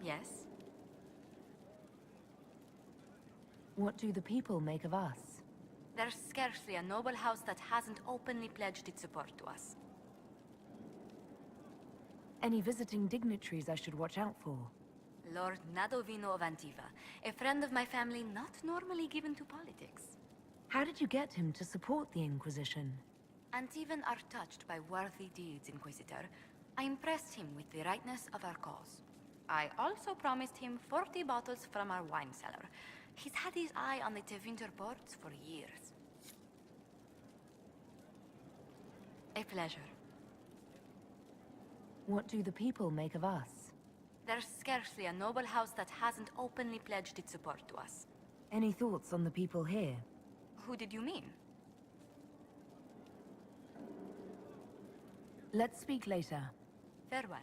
Yes? What do the people make of us? There's scarcely a noble house that hasn't openly pledged its support to us. Any visiting dignitaries I should watch out for? Lord Nadovino of Antiva, a friend of my family not normally given to politics. How did you get him to support the Inquisition? Antivan are touched by worthy deeds, Inquisitor. I impressed him with the rightness of our cause. I also promised him 40 bottles from our wine cellar. He's had his eye on the Tevinter ports for years. A pleasure. What do the people make of us? There's scarcely a noble house that hasn't openly pledged its support to us. Any thoughts on the people here? Who did you mean? Let's speak later. Farewell.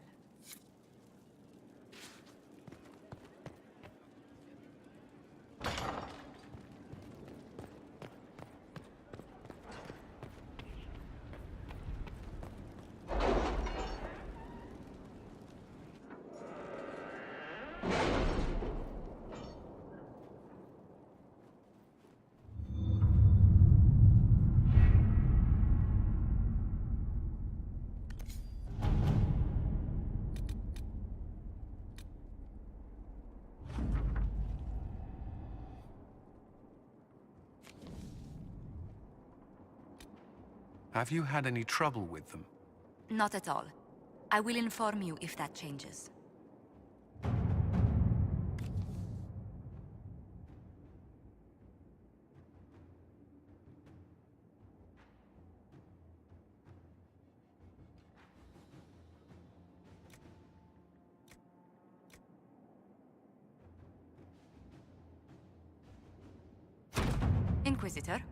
Have you had any trouble with them? Not at all. I will inform you if that changes. Inquisitor?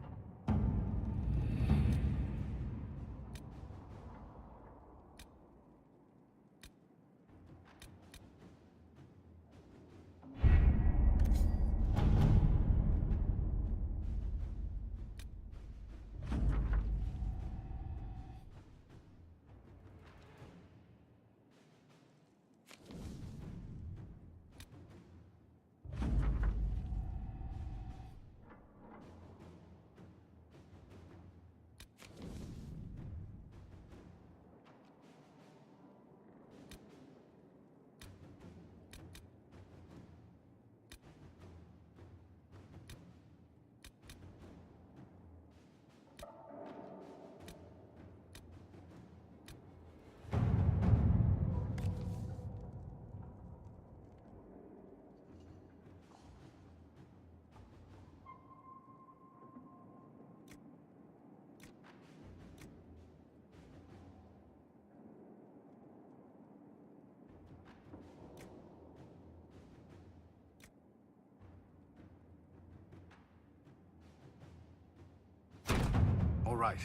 All right.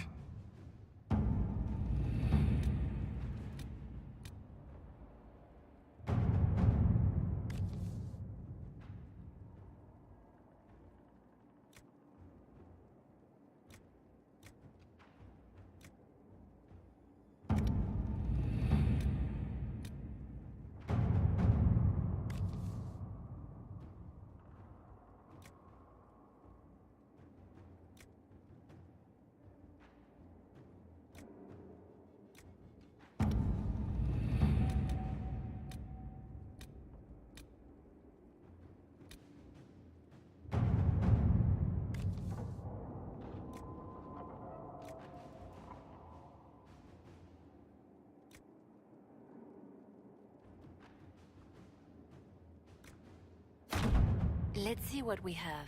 Let's see what we have.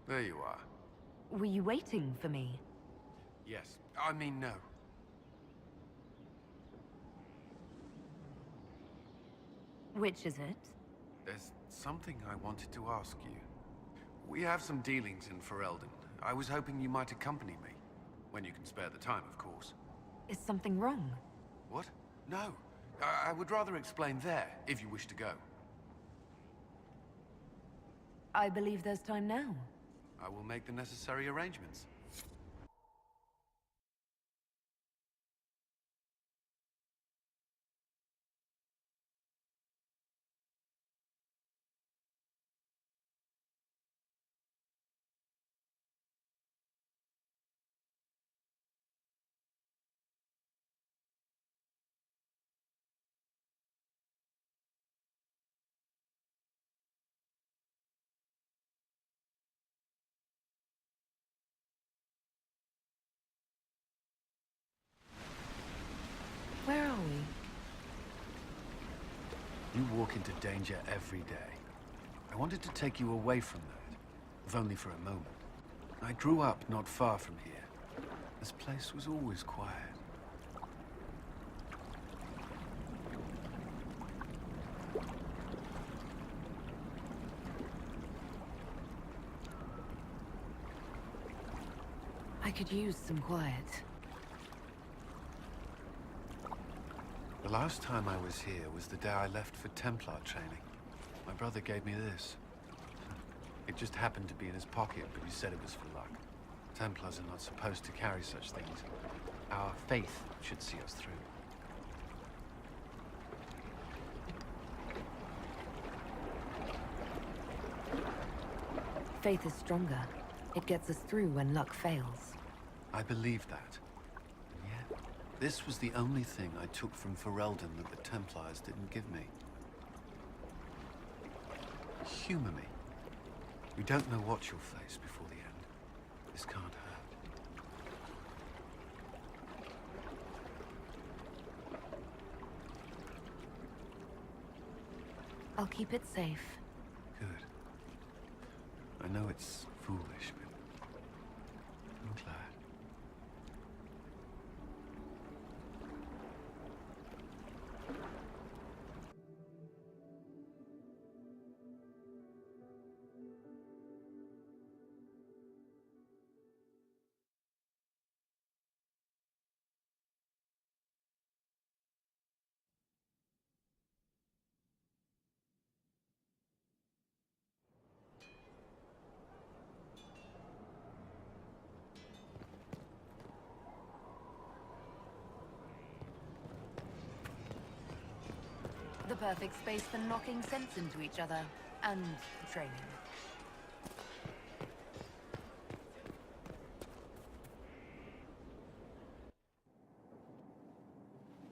There you are. Were you waiting for me? Yes. I mean, no. Which is it? There's something I wanted to ask you. We have some dealings in Ferelden. I was hoping you might accompany me. When you can spare the time, of course. Is something wrong? What? No. I would rather explain there, if you wish to go. I believe there's time now. I will make the necessary arrangements. Where are we? You walk into danger every day. I wanted to take you away from that, if only for a moment. I grew up not far from here. This place was always quiet. I could use some quiet. The last time I was here was the day I left for Templar training. My brother gave me this. It just happened to be in his pocket, but he said it was for luck. Templars are not supposed to carry such things. Our faith should see us through. Faith is stronger. It gets us through when luck fails. I believe that. And yet, this was the only thing I took from Ferelden that the Templars didn't give me. Humor me. You don't know what you'll face before the end. This can't hurt. I'll keep it safe. Good. I know it's foolish, but I'm glad. The perfect space for knocking sense into each other. And training.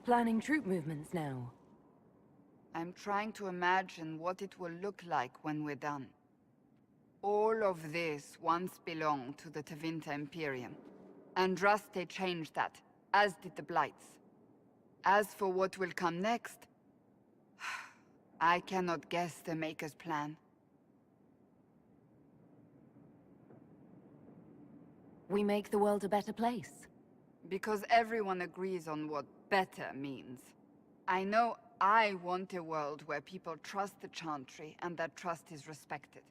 Planning troop movements now. I'm trying to imagine what it will look like when we're done. All of this once belonged to the Tevinter Imperium. Andraste changed that, as did the Blights. As for what will come next, I cannot guess the Maker's plan. We make the world a better place. Because everyone agrees on what better means. I know I want a world where people trust the Chantry and that trust is respected.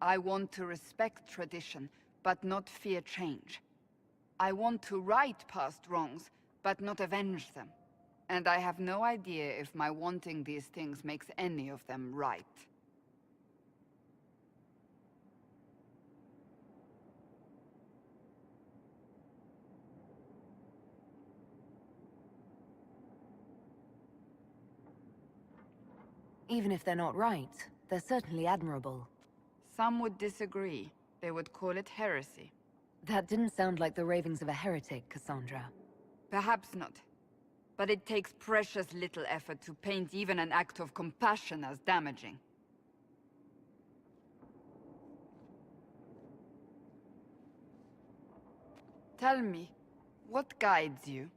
I want to respect tradition, but not fear change. I want to right past wrongs, but not avenge them. And I have no idea if my wanting these things makes any of them right. Even if they're not right, they're certainly admirable. Some would disagree. They would call it heresy. That didn't sound like the ravings of a heretic, Cassandra. Perhaps not. But it takes precious little effort to paint even an act of compassion as damaging. Tell me, what guides you?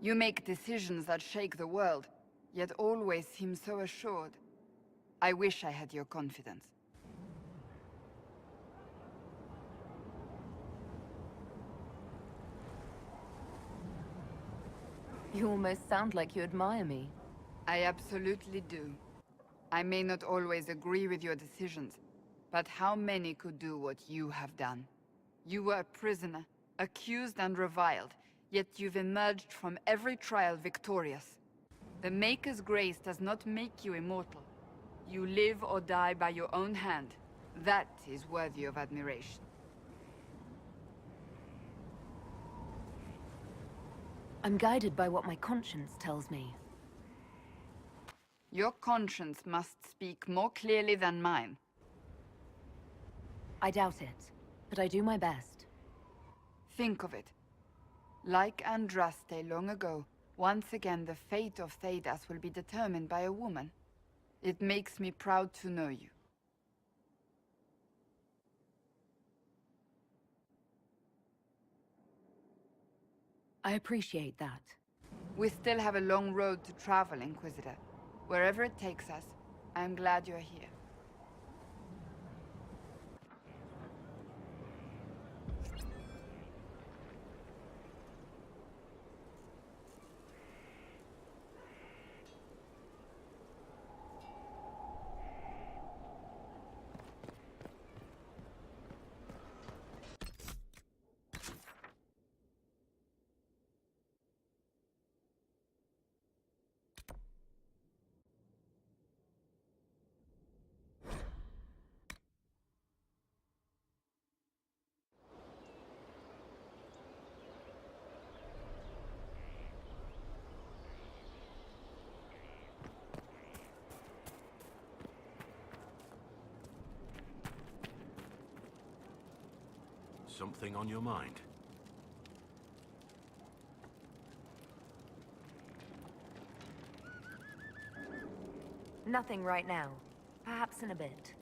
You make decisions that shake the world, yet always seem so assured. I wish I had your confidence. You almost sound like you admire me. I absolutely do. I may not always agree with your decisions, but how many could do what you have done? You were a prisoner, accused and reviled, yet you've emerged from every trial victorious. The Maker's grace does not make you immortal. You live or die by your own hand. That is worthy of admiration. I'm guided by what my conscience tells me. Your conscience must speak more clearly than mine. I doubt it, but I do my best. Think of it. Like Andraste long ago, once again the fate of Thedas will be determined by a woman. It makes me proud to know you. I appreciate that. We still have a long road to travel, Inquisitor. Wherever it takes us, I'm glad you're here. Something on your mind? Nothing right now. Perhaps in a bit.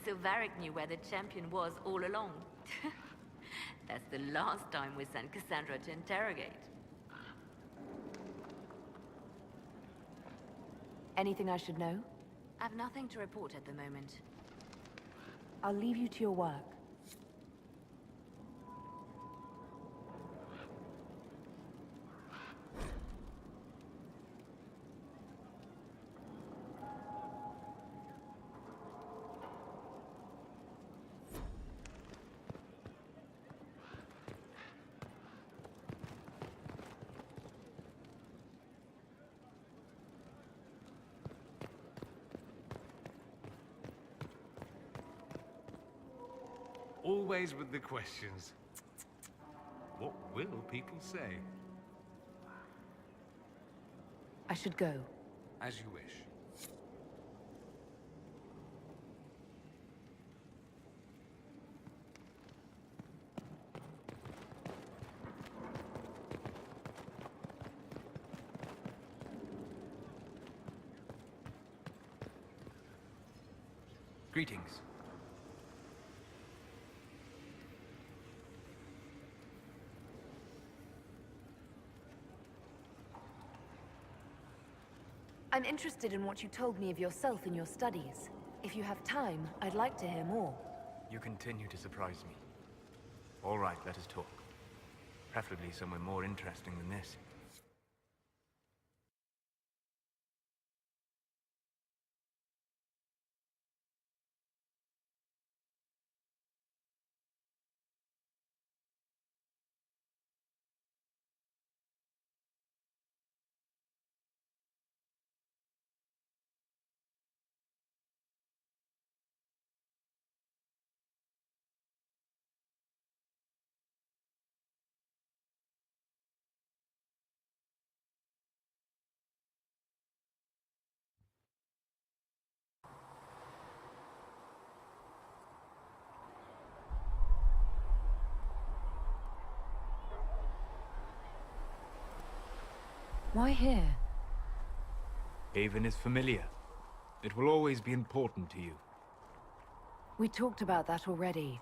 So Varric knew where the champion was all along. That's the last time we sent Cassandra to interrogate. Anything I should know? I've nothing to report at the moment. I'll leave you to your work. Always with the questions. What will people say? I should go. As you wish. Greetings. I'm interested in what you told me of yourself in your studies. If you have time, I'd like to hear more. You continue to surprise me. All right, let us talk. Preferably somewhere more interesting than this. Why here? Haven is familiar. It will always be important to you. We talked about that already.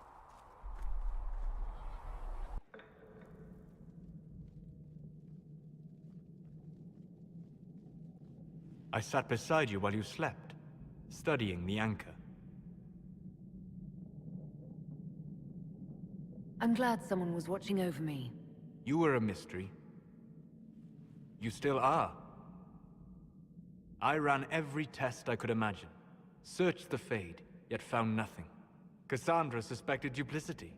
I sat beside you while you slept, studying the anchor. I'm glad someone was watching over me. You were a mystery. You still are. I ran every test I could imagine. Searched the Fade, yet found nothing. Cassandra suspected duplicity.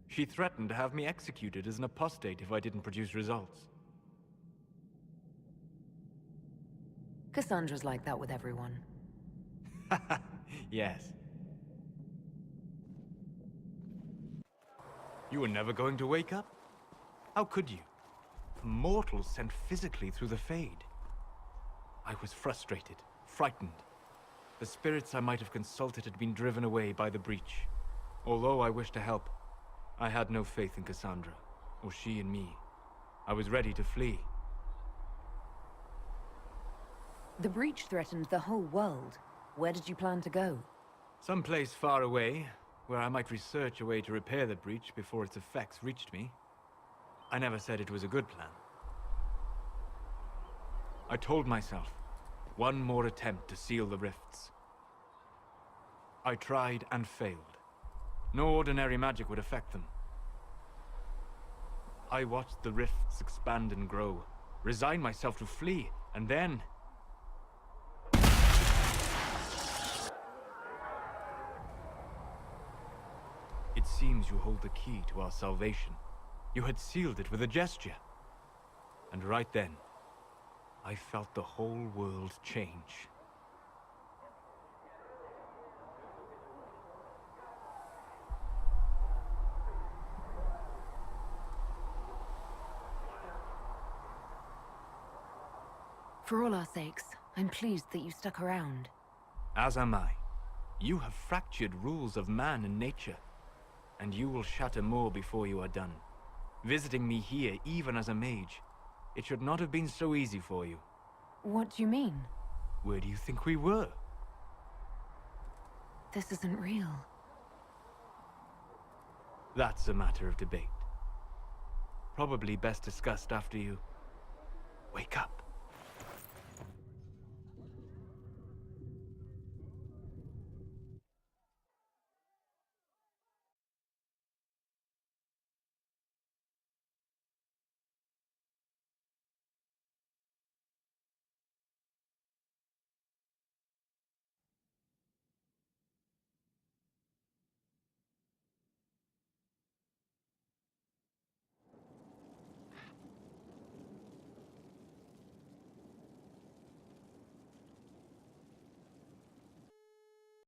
She threatened to have me executed as an apostate if I didn't produce results. Cassandra's like that with everyone. Yes. You were never going to wake up? How could you? A mortal sent physically through the Fade. I was frustrated, frightened. The spirits I might have consulted had been driven away by the breach. Although I wished to help, I had no faith in Cassandra, or she in me. I was ready to flee. The breach threatened the whole world. Where did you plan to go? Someplace far away, where I might research a way to repair the breach before its effects reached me. I never said it was a good plan. I told myself, one more attempt to seal the rifts. I tried and failed. No ordinary magic would affect them. I watched the rifts expand and grow, resigned myself to flee, and then... It seems you hold the key to our salvation. You had sealed it with a gesture. And right then, I felt the whole world change. For all our sakes, I'm pleased that you stuck around. As am I. You have fractured rules of man and nature, and you will shatter more before you are done. Visiting me here, even as a mage, it should not have been so easy for you. What do you mean? Where do you think we were? This isn't real. That's a matter of debate. Probably best discussed after you wake up.